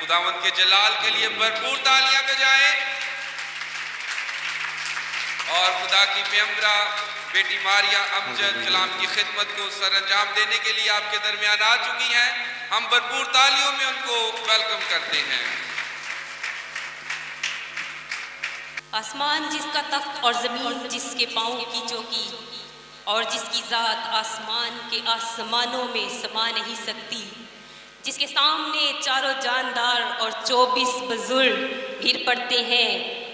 خداوند کے جلال کے لیے بھرپور تالیاں بجائیں۔ اور خدا کی پیغمبرہ بیٹی ماریا امجد کلام کی خدمت کو سر انجام دینے کے لیے آپ کے درمیان آ چکی ہیں۔ ہم بھرپور تالیوں میں ان کو ویلکم کرتے ہیں۔ آسمان جس کا تخت اور زمین جس کے پاؤں کی چوکی، اور جس کی ذات آسمان کے آسمانوں میں سما نہیں سکتی، جس کے سامنے چاروں جاندار اور 24 بزرگ گر پڑتے ہیں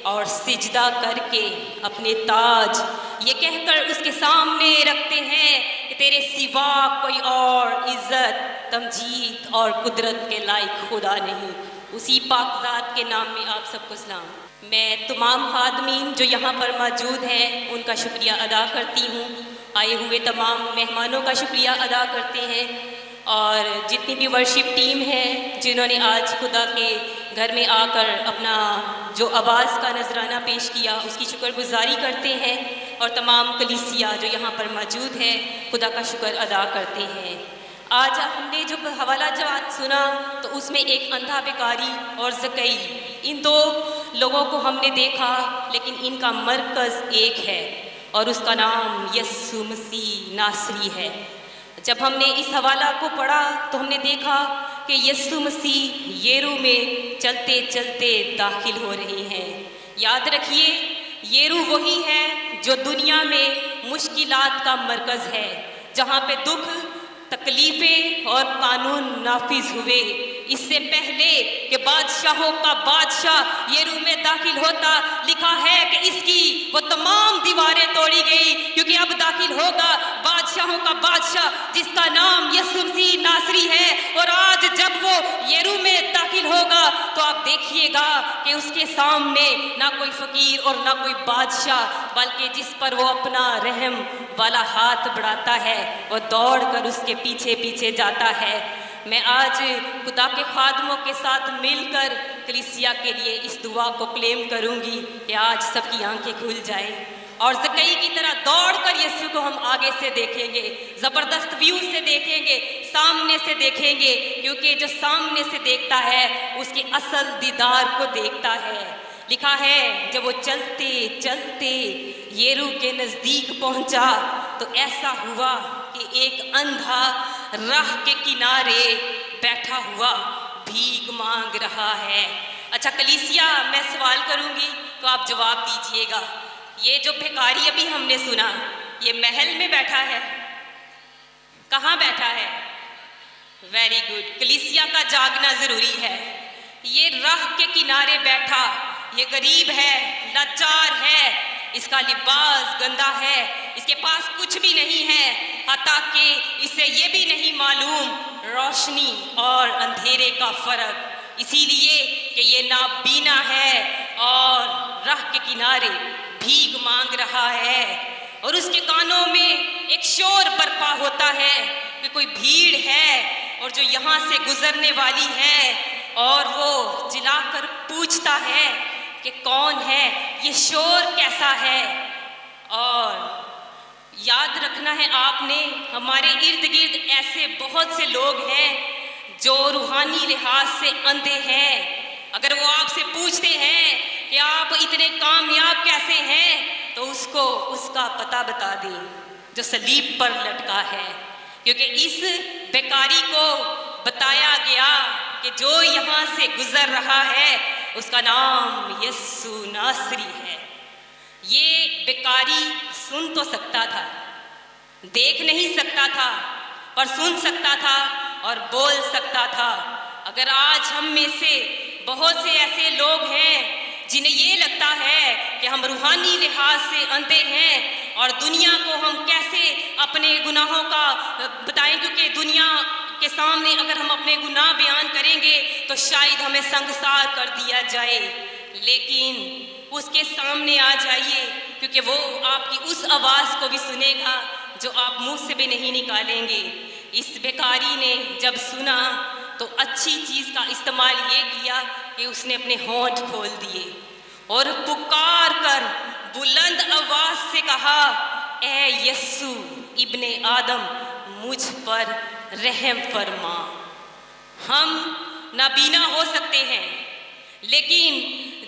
اور سجدہ کر کے اپنے تاج یہ کہہ کر اس کے سامنے رکھتے ہیں کہ تیرے سوا کوئی اور عزت، تمجید اور قدرت کے لائق خدا نہیں۔ اسی پاک ذات کے نام میں آپ سب کو سلام۔ میں تمام خادمین جو یہاں پر موجود ہیں ان کا شکریہ ادا کرتی ہوں، آئے ہوئے تمام مہمانوں کا شکریہ ادا کرتے ہیں، اور جتنی بھی ورشپ ٹیم ہے جنہوں نے آج خدا کے گھر میں آ کر اپنا جو آواز کا نذرانہ پیش کیا اس کی شکر گزاری کرتے ہیں، اور تمام کلیسیا جو یہاں پر موجود ہے خدا کا شکر ادا کرتے ہیں۔ آج ہم نے جو حوالہ جات سنا تو اس میں ایک اندھا بیکاری اور زکئی، ان دو لوگوں کو ہم نے دیکھا، لیکن ان کا مرکز ایک ہے اور اس کا نام یسوع مسیح ناصری ہے۔ جب ہم نے اس حوالہ کو پڑھا تو ہم نے دیکھا کہ یسوع مسیح ییرو میں چلتے چلتے داخل ہو رہے ہیں۔ یاد رکھیے، ییرو وہی ہے جو دنیا میں مشکلات کا مرکز ہے، جہاں پہ دکھ، تکلیفیں اور قانون نافذ ہوئے۔ اس سے پہلے کہ بادشاہوں کا بادشاہ ییرو میں داخل ہوتا، لکھا ہے کہ اس کی وہ تمام دیواریں توڑی گئی، کیونکہ اب داخل ہوگا بادشاہوں کا بادشاہ جس کا نام یسوع مسیح ناصری ہے۔ اور آج جب وہ ییرو میں داخل ہوگا تو آپ دیکھیے گا کہ اس کے سامنے نہ کوئی فقیر اور نہ کوئی بادشاہ، بلکہ جس پر وہ اپنا رحم والا ہاتھ بڑھاتا ہے وہ دوڑ کر اس کے پیچھے پیچھے جاتا ہے۔ میں آج خدا کے خادموں کے ساتھ مل کر کلیسیا کے لیے اس دعا کو کلیم کروں گی کہ آج سب کی آنکھیں کھل جائیں، اور زکئی کی طرح دوڑ کر یسوع کو ہم آگے سے دیکھیں گے، زبردست ویو سے دیکھیں گے، سامنے سے دیکھیں گے، کیونکہ جو سامنے سے دیکھتا ہے اس کے اصل دیدار کو دیکھتا ہے۔ لکھا ہے جب وہ چلتے چلتے ییرو کے نزدیک پہنچا تو ایسا ہوا کہ ایک اندھا راہ کے کنارے بیٹھا ہوا بھیک مانگ رہا ہے۔ اچھا کلیسیا، میں سوال کروں گی تو آپ جواب دیجئے گا، یہ جو بھیکاری ابھی ہم نے سنا، یہ محل میں بیٹھا ہے؟ کہاں بیٹھا ہے؟ ویری گڈ، کلیسیا کا جاگنا ضروری ہے۔ یہ راہ کے کنارے بیٹھا، یہ غریب ہے، لاچار ہے، اس کا لباس گندا ہے، اس کے پاس کچھ بھی نہیں ہے، حتیٰ کہ اسے یہ بھی نہیں معلوم روشنی اور اندھیرے کا فرق، اسی لیے کہ یہ نابینا ہے اور راہ کے کنارے بھیک مانگ رہا ہے، اور اس کے کانوں میں ایک شور برپا ہوتا ہے کہ کوئی بھیڑ ہے اور جو یہاں سے گزرنے والی ہے، اور وہ چلا کر پوچھتا ہے کہ کون ہے، یہ شور کیسا ہے۔ اور یاد رکھنا ہے آپ نے، ہمارے ارد گرد ایسے بہت سے لوگ ہیں جو روحانی لحاظ سے اندھے ہیں۔ اگر وہ آپ سے پوچھتے ہیں کہ آپ اتنے کامیاب کیسے ہیں تو اس کو اس کا پتہ بتا دیں جو صلیب پر لٹکا ہے، کیونکہ اس بیکاری کو بتایا گیا کہ جو یہاں سے گزر رہا ہے اس کا نام یسوع ناصری ہے۔ یہ بیکاری سن تو سکتا تھا، دیکھ نہیں سکتا تھا، پر سن سکتا تھا اور بول سکتا تھا۔ اگر آج ہم میں سے بہت سے ایسے لوگ ہیں جنہیں یہ لگتا ہے کہ ہم روحانی لحاظ سے اندھے ہیں اور دنیا کو ہم کیسے اپنے گناہوں کا بتائیں، کیونکہ دنیا کے سامنے اگر ہم اپنے گناہ بیان کریں گے تو شاید ہمیں سنگسار کر دیا جائے، لیکن اس کے سامنے آ جائیے، کیونکہ وہ آپ کی اس آواز کو بھی سنے گا جو آپ منہ سے بھی نہیں نکالیں گے۔ اس بیکاری نے جب سنا تو اچھی چیز کا استعمال یہ کیا کہ اس نے اپنے ہونٹ کھول دیے اور پکار کر بلند آواز سے کہا، اے یسوع ابن آدم، مجھ پر رحم فرما۔ ہم نابینا ہو سکتے ہیں، لیکن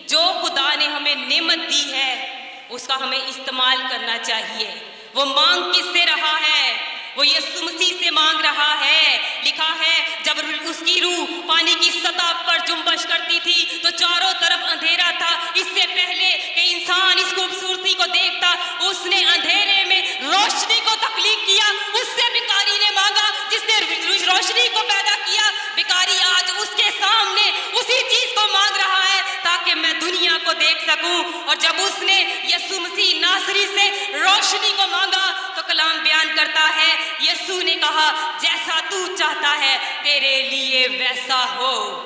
جو خدا نے ہمیں نعمت دی ہے اس کا ہمیں استعمال کرنا چاہیے۔ وہ مانگ کس سے رہا ہے؟ وہ یسوع مسیح سے مانگ رہا ہے۔ لکھا ہے جب اس کی روح پانی کی سطح پر جنبش کرتی تھی تو چاروں طرف اندھیرا تھا۔ اس سے پہلے کہ انسان اس خوبصورتی کو دیکھتا، اس نے اندھیرے میں روشنی کو تخلیق کیا۔ اس سے بھکاری نے مانگا جس نے روشنی کو پیدا کیا۔ بھکاری آج اس کے سامنے اسی چیز کو مانگ رہا ہے تاکہ میں دنیا کو دیکھ سکوں۔ اور جب اس نے یسوع مسیح ناصری سے روشنی کو مانگا تو کلام بیان کرتا ہے، یسوع نے کہا جیسا تو چاہتا ہے تیرے لیے ویسا ہو۔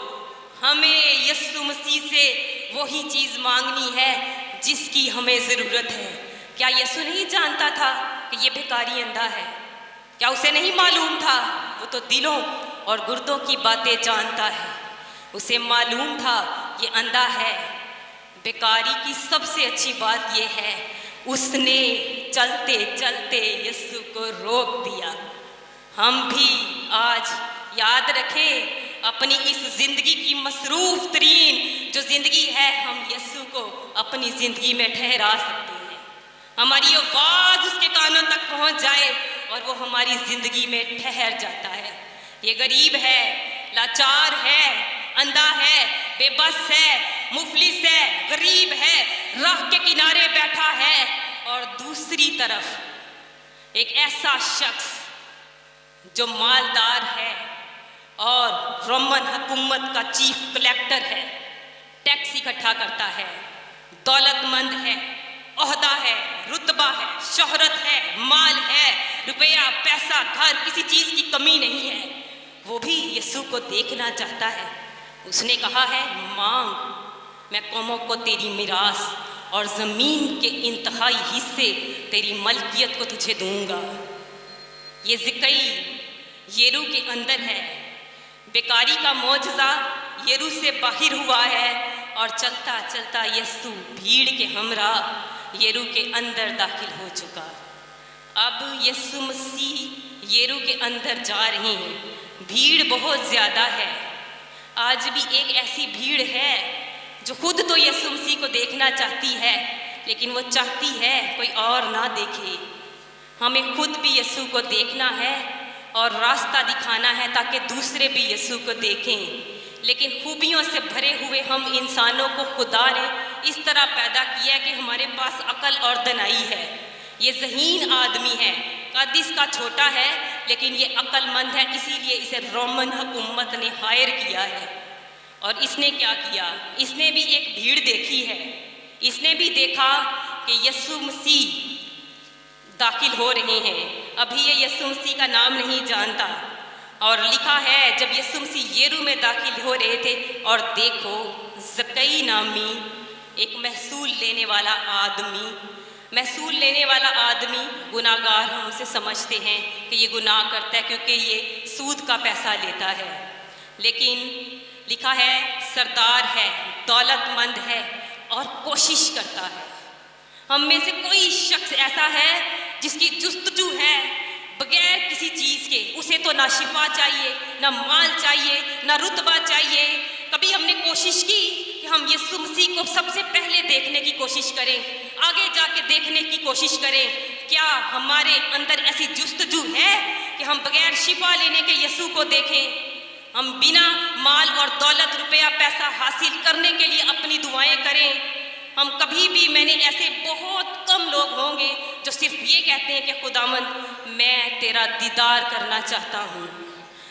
ہمیں یسوع مسیح سے وہی چیز مانگنی ہے جس کی ہمیں ضرورت ہے۔ کیا یسوع نہیں جانتا تھا کہ یہ بھکاری اندھا ہے؟ کیا اسے نہیں معلوم تھا؟ وہ تو دلوں اور گردوں کی باتیں جانتا ہے۔ اسے معلوم تھا یہ اندھا ہے۔ بھکاری کی سب سے اچھی بات یہ ہے اس نے چلتے چلتے یسوع کو روک دیا۔ ہم بھی آج یاد رکھیں اپنی اس زندگی کی مصروف ترین جو زندگی ہے، ہم یسوع کو اپنی زندگی میں ٹھہرا سکتے ہیں۔ ہماری آواز اس کے کانوں تک پہنچ جائے اور وہ ہماری زندگی میں ٹھہر جاتا ہے۔ یہ غریب ہے، لاچار ہے، اندھا ہے، بے بس ہے، مفلس ہے، غریب ہے، راہ کے کنارے بیٹھا ہے، اور دوسری طرف ایک ایسا شخص جو مالدار ہے اور رومن حکومت کا چیف کلیکٹر ہے، ٹیکس اکٹھا کرتا ہے، دولت مند ہے، عہدہ ہے، رتبہ ہے، شہرت ہے، مال ہے، روپیہ، پیسہ، گھر، کسی چیز کی کمی نہیں ہے۔ وہ بھی یسوع کو دیکھنا چاہتا ہے۔ اس نے کہا ہے مانگ، میں قوموں کو تیری میراث اور زمین کے انتہائی حصے تیری ملکیت کو تجھے دوں گا۔ یہ زکئی یرو کے اندر ہے۔ بیکاری کا معجزہ یرو سے باہر ہوا ہے اور چلتا چلتا یسوع بھیڑ کے ہمراہ یرو کے اندر داخل ہو چکا۔ اب یسوع مسیح یرو کے اندر جا رہے ہیں۔ بھیڑ بہت زیادہ ہے۔ آج بھی ایک ایسی بھیڑ ہے جو خود تو یسوع مسیح کو دیکھنا چاہتی ہے، لیکن وہ چاہتی ہے کوئی اور نہ دیکھے۔ ہمیں خود بھی یسوع کو دیکھنا ہے اور راستہ دکھانا ہے تاکہ دوسرے بھی یسوع کو دیکھیں۔ لیکن خوبیوں سے بھرے ہوئے ہم انسانوں کو خدا نے اس طرح پیدا کیا کہ ہمارے پاس عقل اور دانائی ہے۔ یہ ذہین آدمی ہے، قد اس کا چھوٹا ہے لیکن یہ عقل مند ہے، اسی لیے اسے رومن حکومت نے ہائر کیا ہے۔ اور اس نے کیا کیا؟ اس نے بھی ایک بھیڑ دیکھی ہے۔ اس نے بھی دیکھا کہ یسوع مسیح داخل ہو رہے ہیں۔ ابھی یہ یسوع مسیح کا نام نہیں جانتا، اور لکھا ہے جب یسوع مسیح یرو میں داخل ہو رہے تھے اور دیکھو زکئی نامی ایک محصول لینے والا آدمی، گناہ گار ہم اسے سمجھتے ہیں کہ یہ گناہ کرتا ہے کیونکہ یہ سود کا پیسہ لیتا ہے، لیکن لکھا ہے سردار ہے، دولت مند ہے اور کوشش کرتا ہے۔ ہم میں سے کوئی شخص ایسا ہے جس کی جستجو ہے بغیر کسی چیز کے، اسے تو نہ شفا چاہیے، نہ مال چاہیے، نہ رتبہ چاہیے۔ کبھی ہم نے کوشش کی کہ ہم یسوع مسیح کو سب سے پہلے دیکھنے کی کوشش کریں، آگے جا کے دیکھنے کی کوشش کریں؟ کیا ہمارے اندر ایسی جستجو ہے کہ ہم بغیر شفا لینے کے یسوع کو دیکھیں؟ ہم بنا مال اور دولت، روپیہ، پیسہ حاصل کرنے کے لیے اپنی دعائیں کریں؟ ہم کبھی بھی، میں نے ایسے بہت کم لوگ ہوں گے جو صرف یہ کہتے ہیں کہ خداوند میں تیرا دیدار کرنا چاہتا ہوں۔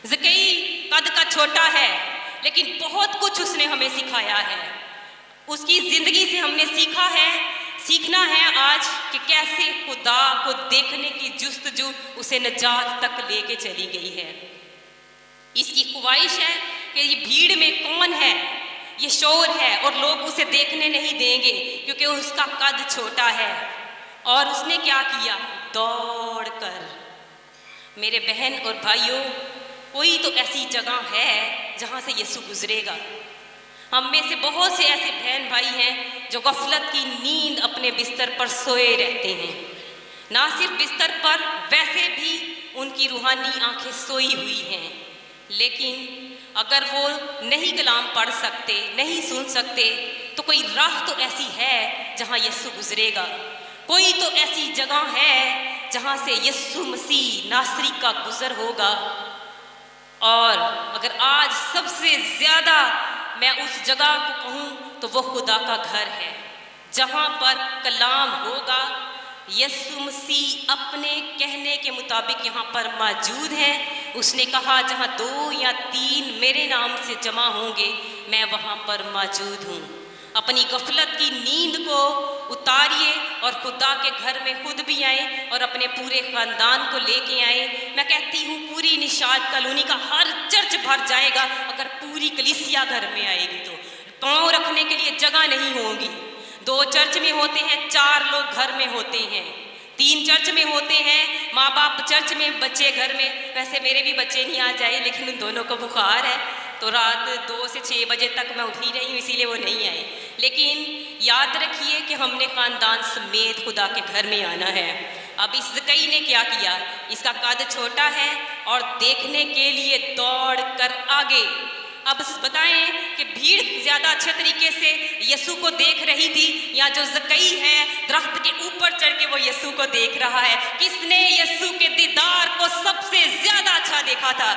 زکئی قد کا چھوٹا ہے لیکن بہت کچھ اس نے ہمیں سکھایا ہے۔ اس کی زندگی سے ہم نے سیکھنا ہے آج کہ کیسے خدا کو دیکھنے کی جستجو اسے نجات تک لے کے چلی گئی ہے۔ اس کی خواہش ہے کہ یہ بھیڑ میں کون ہے، یہ شور ہے اور لوگ اسے دیکھنے نہیں دیں گے کیونکہ اس کا قد چھوٹا ہے۔ اور اس نے کیا کیا؟ دوڑ کر۔ میرے بہن اور بھائیوں، کوئی تو ایسی جگہ ہے جہاں سے یسوع گزرے گا۔ ہم میں سے بہت سے ایسے بہن بھائی ہیں جو غفلت کی نیند اپنے بستر پر سوئے رہتے ہیں۔ نہ صرف بستر پر، ویسے بھی ان کی روحانی آنکھیں سوئی ہوئی ہیں، لیکن اگر وہ نہیں کلام پڑھ سکتے، نہیں سن سکتے، تو کوئی راہ تو ایسی ہے جہاں یسوع گزرے گا، کوئی تو ایسی جگہ ہے جہاں سے یسوع مسیح ناصری کا گزر ہوگا۔ اور اگر آج سب سے زیادہ میں اس جگہ کو کہوں تو وہ خدا کا گھر ہے، جہاں پر کلام ہوگا۔ یسوع مسیح اپنے کہنے کے مطابق یہاں پر موجود ہے۔ اس نے کہا جہاں 2 یا 3 میرے نام سے جمع ہوں گے میں وہاں پر موجود ہوں۔ اپنی غفلت کی نیند کو اتاریے اور خدا کے گھر میں خود بھی آئیں اور اپنے پورے خاندان کو لے کے آئیں۔ میں کہتی ہوں پوری نشاط کالونی کا ہر چرچ بھر جائے گا اگر پوری کلیسیا گھر میں آئے گی، تو پاؤں رکھنے کے لیے جگہ نہیں ہوگی۔ 2 چرچ میں ہوتے ہیں، 4 لوگ گھر میں ہوتے ہیں، 3 چرچ میں ہوتے ہیں، ماں باپ چرچ میں، بچے گھر میں۔ ویسے میرے بھی بچے نہیں آ جائے، لیکن ان دونوں کو بخار ہے تو رات 2 سے 6 بجے تک میں اٹھی رہی ہوں، اسی لیے وہ نہیں آئے۔ لیکن یاد رکھیے کہ ہم نے خاندان سمیت خدا کے گھر میں آنا ہے۔ اب اس زکئی نے کیا کیا؟ اس کا قد چھوٹا ہے اور دیکھنے کے لیے دوڑ کر آگے۔ اب بتائیں کہ بھیڑ زیادہ اچھے طریقے سے یسوع کو دیکھ رہی تھی یا جو زکئی ہے درخت کے اوپر چڑھ کے وہ یسوع کو دیکھ رہا ہے؟ کس نے یسوع کے دیدار کو سب سے زیادہ اچھا دیکھا تھا؟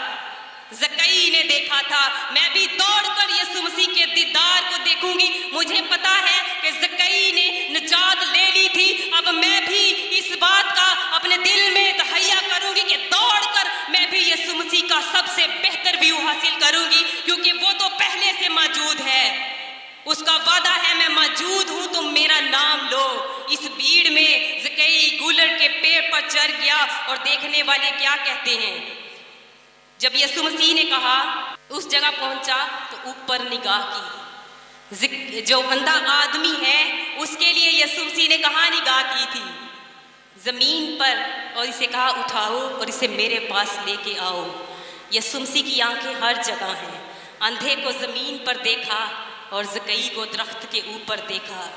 زکئی نے دیکھا تھا۔ میں بھی دوڑ کر یسوع مسیح کے دیدار کو دیکھوں گی۔ مجھے پتا ہے کہ زکئی نے نجات لے لی تھی، اب میں بھی اس بات کا اپنے دل میں تہیہ کروں گی کہ دوڑ کر میں بھی یسوع مسیح کا سب سے بہتر ویو حاصل کروں گی، کیونکہ وہ تو پہلے سے موجود ہے۔ اس کا وعدہ ہے میں موجود ہوں تم میرا نام لو۔ اس بھیڑ میں زکئی گولر کے پیڑ پر چڑھ گیا اور دیکھنے والے کیا کہتے ہیں؟ جب یسوع مسیح نے کہا اس جگہ پہنچا تو اوپر نگاہ کی۔ جو اندھا آدمی ہے اس کے لیے یسوع مسیح نے کہاں نگاہ کی تھی؟ زمین پر، اور اسے کہا اٹھاؤ اور اسے میرے پاس لے کے آؤ۔ یسوع مسیح کی آنکھیں ہر جگہ ہیں۔ اندھے کو زمین پر دیکھا اور زکئی کو درخت کے اوپر دیکھا۔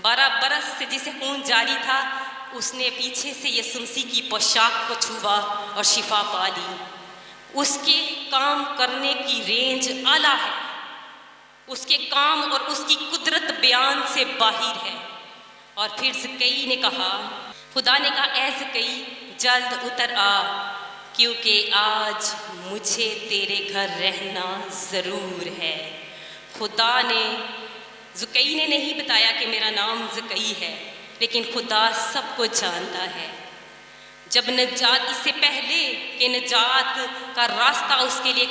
12 برس سے جسے خون جاری تھا اس نے پیچھے سے یسوع مسیح کی پوشاک کو چھوا اور شفا پا لی۔ اس کے کام کرنے کی رینج اعلیٰ ہے، اس کے کام اور اس کی قدرت بیان سے باہر ہے۔ اور پھر زکئی نے کہا، خدا نے کہا اے زکئی جلد اتر آ، کیونکہ آج مجھے تیرے گھر رہنا ضرور ہے۔ خدا نے، زکئی نے نہیں بتایا کہ میرا نام زکئی ہے، لیکن خدا سب کو جانتا ہے۔ جب نجات، اس سے پہلے کہ نجات کا راستہ اس کے لیے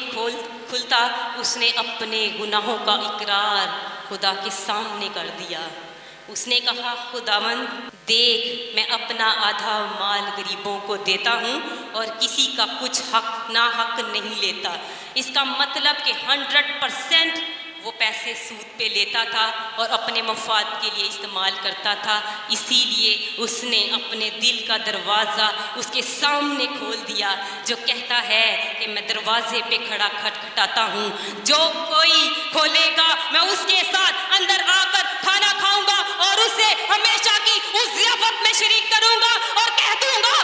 کھلتا، اس نے اپنے گناہوں کا اقرار خدا کے سامنے کر دیا۔ اس نے کہا خداوند دیکھ میں اپنا آدھا مال غریبوں کو دیتا ہوں اور کسی کا کچھ حق ناحق نہیں لیتا۔ اس کا مطلب کہ 100% وہ پیسے سود پہ لیتا تھا اور اپنے مفاد کے لیے استعمال کرتا تھا۔ اسی لیے اس نے اپنے دل کا دروازہ اس کے سامنے کھول دیا، جو کہتا ہے کہ میں دروازے پہ کھڑا کھٹکھٹاتا ہوں، جو کوئی کھولے گا میں اس کے ساتھ اندر آ کر کھانا کھاؤں گا اور اسے ہمیشہ کی اس ضیافت میں شریک کروں گا اور کہہ دوں گا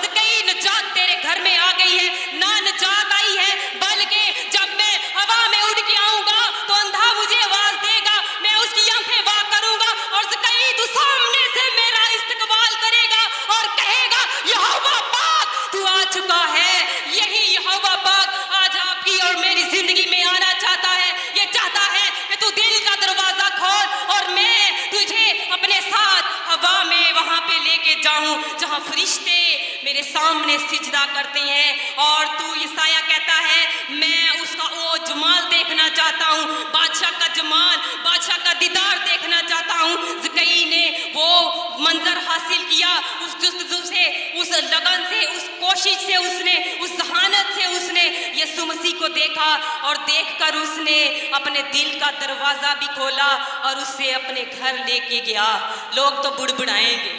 زکئی نجات تیرے گھر میں آ گئی ہے۔ نہ نجات آئی ہے بلکہ جب میں ہوا میں اڑ کے آؤں گا تو اندھا مجھے آواز دے گا، میں اس کی آنکھیں وا کروں گا اور زکئی تو سامنے سے میرا استقبال کرے گا اور کہے گا یہوہ پاک تو آ چکا ہے۔ یہی یہوہ پاک آج آپ کی اور میری زندگی میں آنا چاہتا ہے۔ یہ چاہتا ہے کہ تو دل کا دروازہ کھول اور میں تجھے اپنے ساتھ ہوا میں وہاں پہ لے کے جاؤں جہاں فرشتے میرے سامنے سجدہ کرتے ہیں۔ اور تو یسایہ کہتا ہے میں اس کا وہ جمال دیکھنا چاہتا ہوں، بادشاہ کا جمال، بادشاہ کا دیدار دیکھنا چاہتا ہوں۔ زکئی نے وہ منظر حاصل کیا، اس جستجو سے، اس لگن سے، اس کوشش سے، اس نے اس ذہانت سے اس نے یسوع مسیح کو دیکھا اور دیکھ کر اس نے اپنے دل کا دروازہ بھی کھولا اور اسے اپنے گھر لے کے گیا۔ لوگ تو بڑبڑائیں گے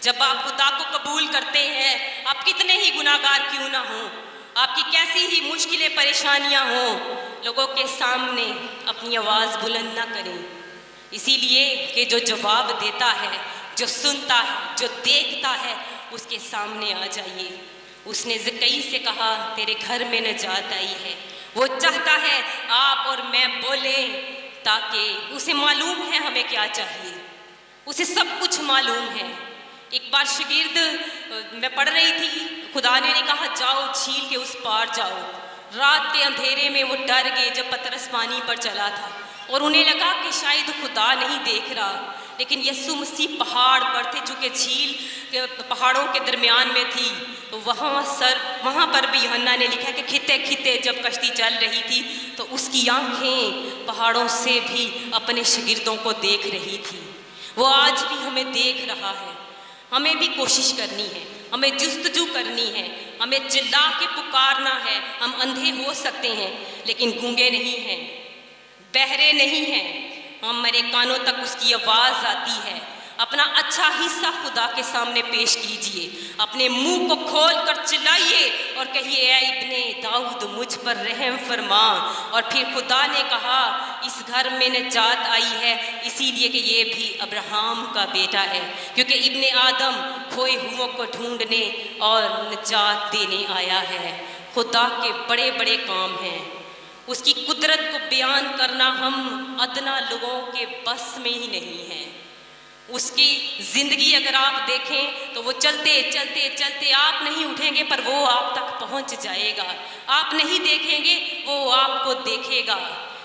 جب آپ خدا کو قبول کرتے ہیں، آپ کتنے ہی گناہگار کیوں نہ ہوں، آپ کی کیسی ہی مشکلیں پریشانیاں ہوں، لوگوں کے سامنے اپنی آواز بلند نہ کریں، اسی لیے کہ جو جواب دیتا ہے، جو سنتا ہے، جو دیکھتا ہے، اس کے سامنے آ جائیے۔ اس نے زکئی سے کہا تیرے گھر میں نجات آئی ہے۔ وہ چاہتا ہے آپ اور میں بولیں تاکہ اسے معلوم ہے ہمیں کیا چاہیے، اسے سب کچھ معلوم ہے۔ ایک بار شاگرد میں پڑھ رہی تھی، خدا نے کہا جاؤ جھیل کے اس پار جاؤ۔ رات کے اندھیرے میں وہ ڈر گئے جب پترس پانی پر چلا تھا، اور انہیں لگا کہ شاید خدا نہیں دیکھ رہا، لیکن یسوع مسیح پہاڑ پر تھے، چونکہ جھیل پہاڑوں کے درمیان میں تھی، تو وہاں پر بھی یوحنا نے لکھا کہ کھتے کھتے جب کشتی چل رہی تھی تو اس کی آنکھیں پہاڑوں سے بھی اپنے شاگردوں کو دیکھ رہی تھی۔ وہ آج بھی ہمیں دیکھ رہا ہے۔ ہمیں بھی کوشش کرنی ہے، ہمیں جستجو کرنی ہے، ہمیں چلا کے پکارنا ہے۔ ہم اندھے ہو سکتے ہیں لیکن گونگے نہیں ہیں، بہرے نہیں ہیں، ہمارے کانوں تک اس کی آواز آتی ہے۔ اپنا اچھا حصہ خدا کے سامنے پیش کیجئے، اپنے منہ کو کھول کر چلائیے اور کہیے اے ابن داؤد مجھ پر رحم فرما۔ اور پھر خدا نے کہا اس گھر میں نجات آئی ہے اسی لیے کہ یہ بھی ابراہم کا بیٹا ہے، کیونکہ ابن آدم کھوئے ہوئوں کو ڈھونڈنے اور نجات دینے آیا ہے۔ خدا کے بڑے بڑے کام ہیں، اس کی قدرت کو بیان کرنا ہم ادنا لوگوں کے بس میں ہی نہیں ہے۔ اس کی زندگی اگر آپ دیکھیں تو وہ چلتے چلتے چلتے آپ نہیں اٹھیں گے پر وہ آپ تک پہنچ جائے گا، آپ نہیں دیکھیں گے وہ آپ کو دیکھے گا۔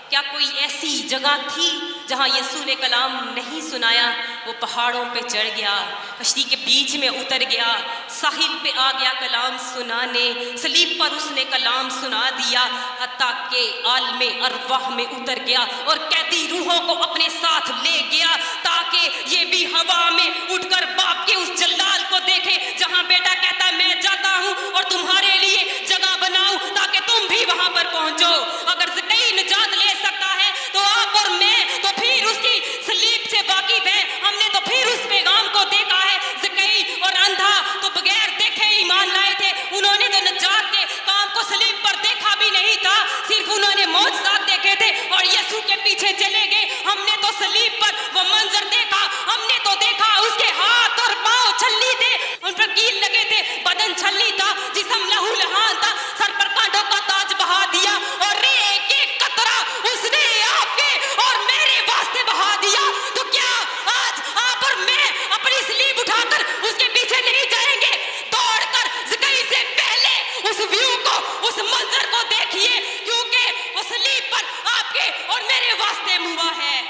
کیا کوئی ایسی جگہ تھی جہاں یسوع نے کلام نہیں سنایا؟ وہ پہاڑوں پہ چڑھ گیا، کشتی کے بیچ میں اتر گیا، ساحل پہ آ گیا کلام سنانے، صلیب پر اس نے کلام سنا دیا، حتیٰ کہ عالم ارواح میں اتر گیا اور قیدی روحوں کو اپنے ساتھ لے گیا تاکہ یہ بھی ہوا میں اٹھ کر باپ کے اس جلال کو دیکھے جہاں بیٹا کہتا ہے میں جاتا ہوں اور تمہارے لیے جگہ بناؤں تاکہ تم بھی وہاں پر پہنچو۔ اگر کوئی نجات لے سکتا ہے تو آپ اور میں تو پھر اس کی صلیب سے واقف ہے، ہم نے تو پھر اس پیغام کو دیکھا ہے۔ زکئی اور اندھا تو بغیر دیکھے ایمان لائے تھے، انہوں نے تو نجات کے کام کو صلیب پر دیکھا بھی نہیں تھا، صرف انہوں نے معجزات دیکھے تھے اور یسوع کے پیچھے چلے گئے۔ ہم نے تو صلیب پر وہ منظر دیکھا، ہم نے تو دیکھا اس کے ہاتھ اور پاؤں چھلی تھے، ان پر کیل لگے تھے، بدن چھلی تھا، جسم لہو لہان تھا، سر پر کانٹوں کا تاج بہا دیا اور ایک ایک قطرہ اس نے آپ کے اور میرے واسطے بہا دیا۔ تو کیا آج آپ اور میں اپنی صلیب اٹھا کر اس کے پیچھے نہیں جائیں گے؟ دوڑ کر زکئی سے پہلے اس ویو کو، اس منظر کو دیکھیے، کیونکہ وہ صلیب پر آپ کے اور میرے واسطے ہوا ہے۔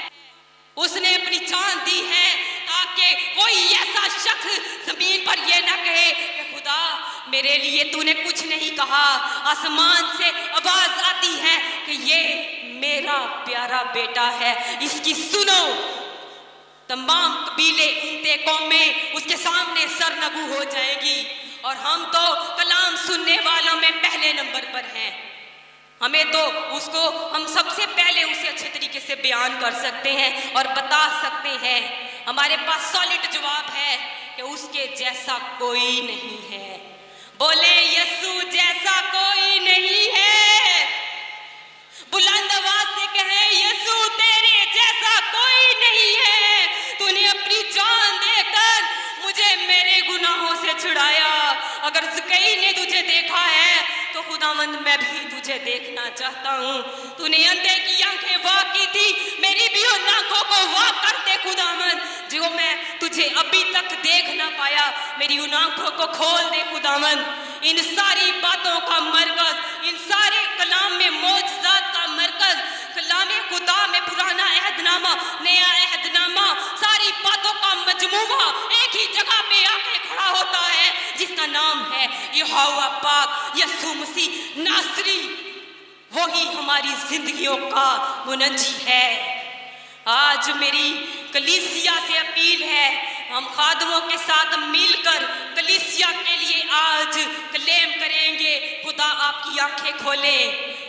اس نے اپنی جان دی ہے تاکہ کوئی ایسا شخص زمین پر یہ نہ کہے کہ خدا میرے لیے تو نے کچھ نہیں کہا۔ آسمان سے آواز آتی ہے کہ یہ میرا پیارا بیٹا ہے، اس کی سنو۔ تمام قبیلے انتے قومیں اس کے سامنے سرنگو ہو جائے گی، اور ہم تو کلام سننے والوں میں پہلے نمبر پر ہیں۔ ہمیں تو اس کو ہم سب سے پہلے اسے اچھے طریقے سے بیان کر سکتے ہیں اور بتا سکتے ہیں۔ ہمارے پاس سالڈ جواب ہے کہ اس کے جیسا کوئی نہیں ہے۔ بولے یسوع جیسا کوئی نہیں ہے، بلند آواز سے کہیں یسوع تیرے جیسا کوئی نہیں ہے۔ تو نے اپنی جان دے کر مجھے میرے گناہوں سے چھڑایا۔ اگر زکئی نے تجھے دیکھا ہے تو خداوند میں بھی تجھے دیکھنا چاہتا ہوں۔ تو نے اندھے کی آنکھیں واق کی تھی، میری بھی ان آنکھوں کو واق کر دے خداوند، جو میں تجھے ابھی تک دیکھ نہ پایا، میری ان آنکھوں کو کھول دے خداوند۔ ان ساری باتوں کا مرکز، ان سارے کلام میں معجزات کا مرکز، کلام خدا میں پرانا عہد نامہ نیا عہد نامہ، ساری باتوں کا مجموعہ ایک ہی جگہ پہ آ کے کھڑا ہوتا ہے جس کا نام ہے یہوہ پاک یسوع مسیح ناصری۔ وہی ہماری زندگیوں کا منجی ہے۔ آج میری کلیسیا سے اپیل ہے، ہم خادموں کے ساتھ مل کر کلیسیا کے لیے آج کلیم کریں گے، خدا آپ کی آنکھیں کھولیں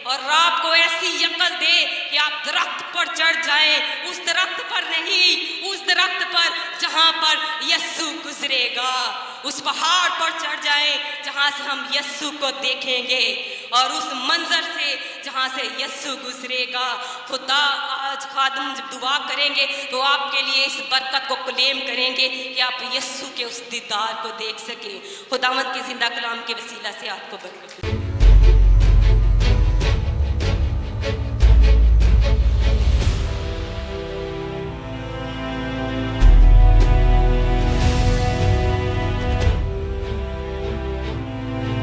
اور آپ کو ایسی عقل دے کہ آپ درخت پر چڑھ جائیں، اس درخت پر نہیں، اس درخت پر جہاں پر یسوع گزرے گا، اس پہاڑ پر چڑھ جائیں جہاں سے ہم یسوع کو دیکھیں گے، اور اس منظر سے جہاں سے یسوع گزرے گا۔ خدا آج خادم جب دعا کریں گے تو آپ کے لیے اس برکت کو کلیم کریں گے کہ آپ یسوع کے اس دیدار کو دیکھ سکیں۔ خداوند کے زندہ کلام کے وسیلہ سے آپ کو برکت۔